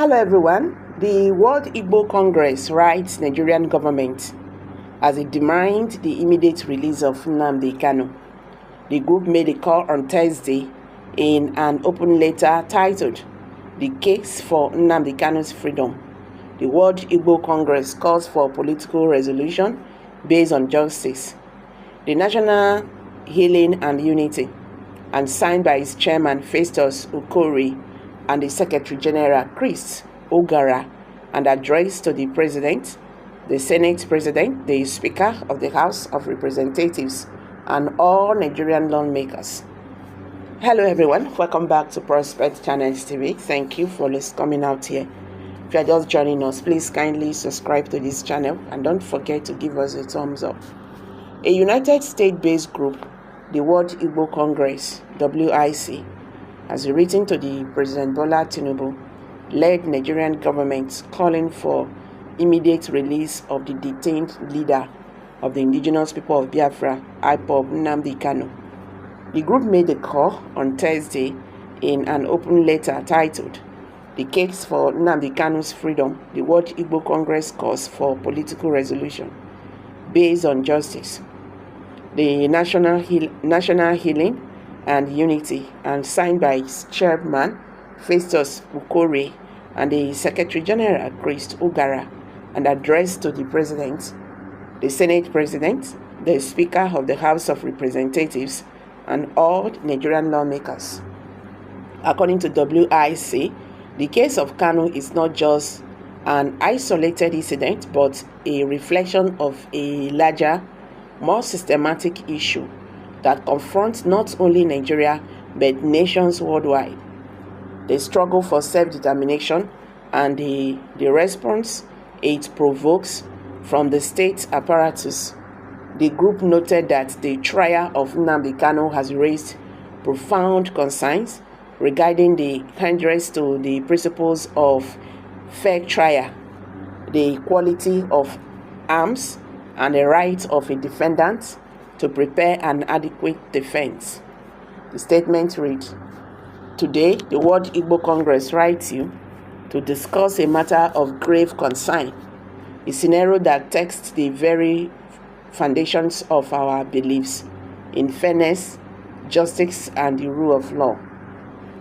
Hello everyone. The World Igbo Congress writes Nigerian government as it demands the immediate release of Nnamdi Kanu. The group made a call on Thursday in an open letter titled "The Case for Nnamdi Kanu's Freedom." The World Igbo Congress calls for political resolution based on justice, the national healing and unity, and signed by its chairman Festus Okori and the Secretary General Chris Ogara, and addressed to the President, the Senate President, the Speaker of the House of Representatives, and all Nigerian lawmakers. Hello everyone, welcome back to Prospect Channels TV. Thank you for coming out here. If you are just joining us, please kindly subscribe to this channel and don't forget to give us a thumbs up. A United States-based group, the World Igbo Congress, WIC, has written to the President Bola Tinubu led Nigerian government calling for immediate release of the detained leader of the indigenous people of Biafra, IPOB Nnamdi Kanu. The group made a call on Thursday in an open letter titled "The Case for Nnamdi Kanu's Freedom." The World Igbo Congress calls for political resolution based on justice, the national healing and unity, and signed by its chairman Festus Okori and the Secretary General Chris Ogara, and addressed to the President, the Senate President, the Speaker of the House of Representatives, and all Nigerian lawmakers. According to WIC, the case of Kanu is not just an isolated incident, but a reflection of a larger, more systematic issue that confronts not only Nigeria but nations worldwide. The struggle for self-determination and the response it provokes from the state apparatus. The group noted that the trial of Nnamdi Kanu has raised profound concerns regarding the hindrance to the principles of fair trial, the equality of arms, and the right of a defendant to prepare an adequate defense. The statement reads, "Today, the World Igbo Congress writes you to discuss a matter of grave concern, a scenario that tests the very foundations of our beliefs in fairness, justice, and the rule of law.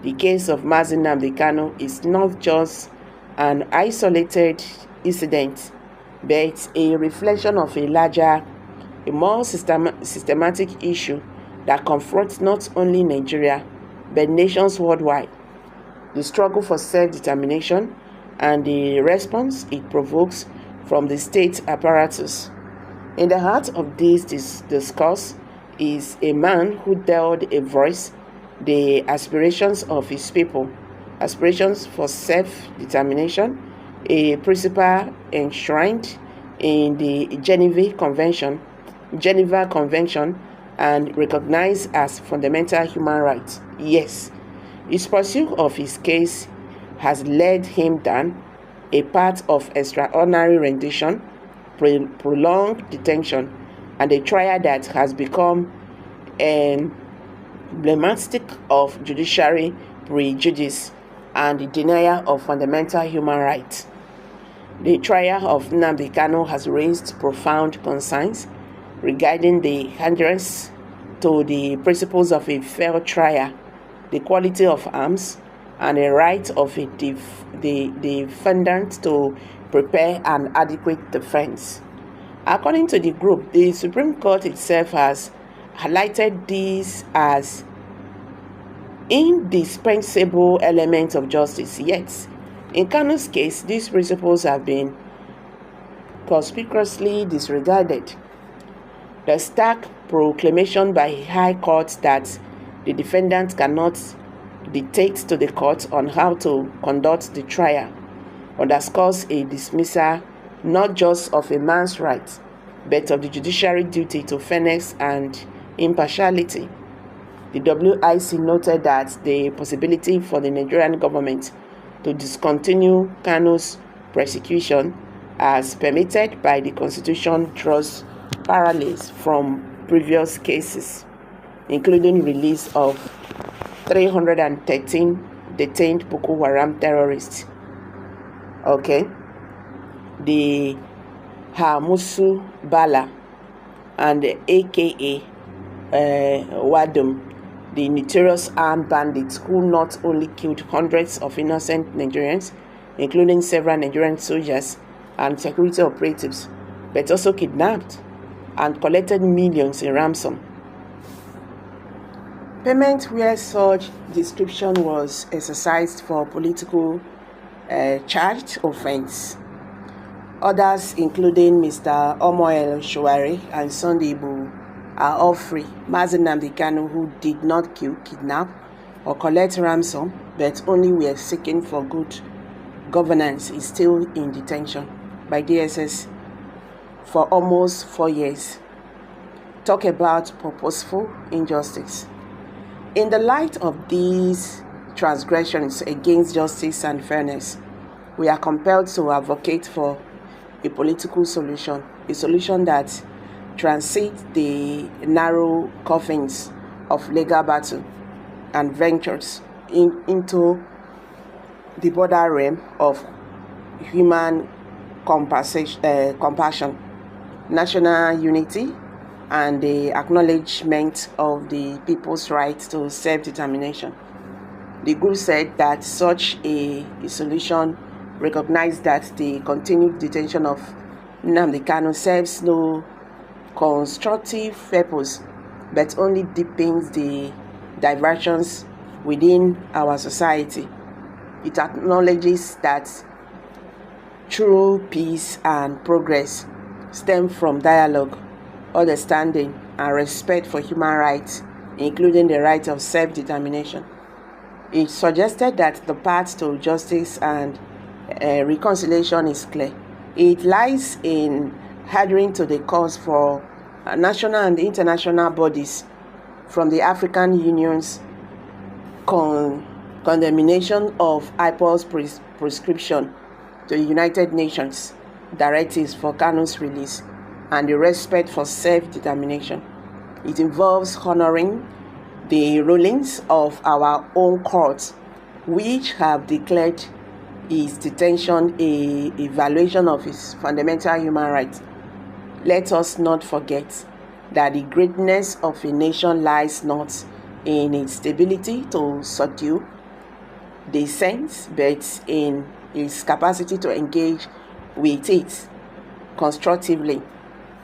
The case of Nnamdi Kanu is not just an isolated incident, but a reflection of a larger, a more systematic issue that confronts not only Nigeria, but nations worldwide. The struggle for self-determination and the response it provokes from the state apparatus. In the heart of this discourse is a man who dared a voice the aspirations of his people, aspirations for self-determination, a principle enshrined in the Geneva Convention and recognized as fundamental human rights. Yes, his pursuit of his case has led him down a path of extraordinary rendition, prolonged detention, and a trial that has become emblematic of judiciary prejudice and the denial of fundamental human rights. The trial of Nnamdi Kanu has raised profound concerns regarding the hindrance to the principles of a fair trial, the quality of arms, and the right of the defendant to prepare an adequate defense. According to the group, the Supreme Court itself has highlighted these as indispensable elements of justice. Yet, in Kanu's case, these principles have been conspicuously disregarded. The stark proclamation by High Court that the defendant cannot dictate to the court on how to conduct the trial underscores a dismissal not just of a man's rights, but of the judiciary duty to fairness and impartiality. The WIC noted that the possibility for the Nigerian government to discontinue Kanu's prosecution as permitted by the Constitution draws parallels from previous cases, including release of 313 detained Boko Haram terrorists okay, the Hamusu Bala, and the aka Wadum, the notorious armed bandits who not only killed hundreds of innocent Nigerians, including several Nigerian soldiers and security operatives, but also kidnapped and collected millions in ransom. Payment where such description was exercised for political charged offense. Others, including Mr. Omoel Showari and Sunday Igbo, are all free. Mazi Nnamdi Kanu, who did not kill, kidnap, or collect ransom, but only were seeking for good governance, is still in detention by DSS for almost 4 years. Talk about purposeful injustice. In the light of these transgressions against justice and fairness, we are compelled to advocate for a political solution, a solution that transcends the narrow coffins of legal battle and ventures into the broader realm of human compassion, national unity, and the acknowledgement of the people's right to self-determination. The group said that such a solution recognized that the continued detention of Nnamdi Kanu serves no constructive purpose, but only deepens the diversions within our society. It acknowledges that true peace and progress stem from dialogue, understanding, and respect for human rights, including the right of self-determination. It suggested that the path to justice and reconciliation is clear. It lies in adhering to the cause for national and international bodies, from the African Union's condemnation of IPO's prescription to the United Nations directives for Kanu's release, and the respect for self-determination. It involves honoring the rulings of our own courts, which have declared his detention a violation of his fundamental human rights. Let us not forget that the greatness of a nation lies not in its stability to subdue dissent, but in its capacity to engage with it constructively.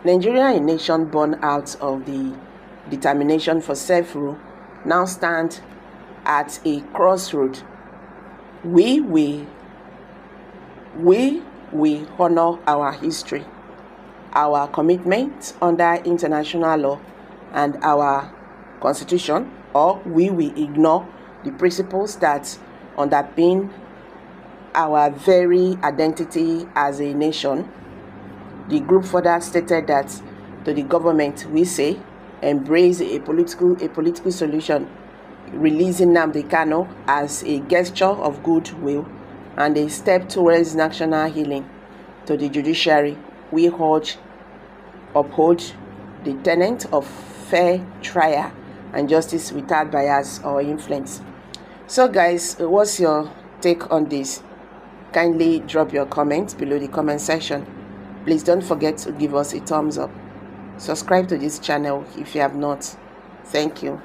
Nigeria, a nation born out of the determination for self-rule, now stands at a crossroad. We will honor our history, our commitment under international law and our constitution, or we will ignore the principles that underpin our very identity as a nation. The group further stated that to the government, we say, embrace a political solution, releasing Nnamdi Kanu as a gesture of goodwill and a step towards national healing. To the judiciary, we uphold the tenet of fair trial and justice without bias or influence. So guys, what's your take on this? Kindly drop your comments below the comment section. Please don't forget to give us a thumbs up. Subscribe to this channel if you have not. Thank you.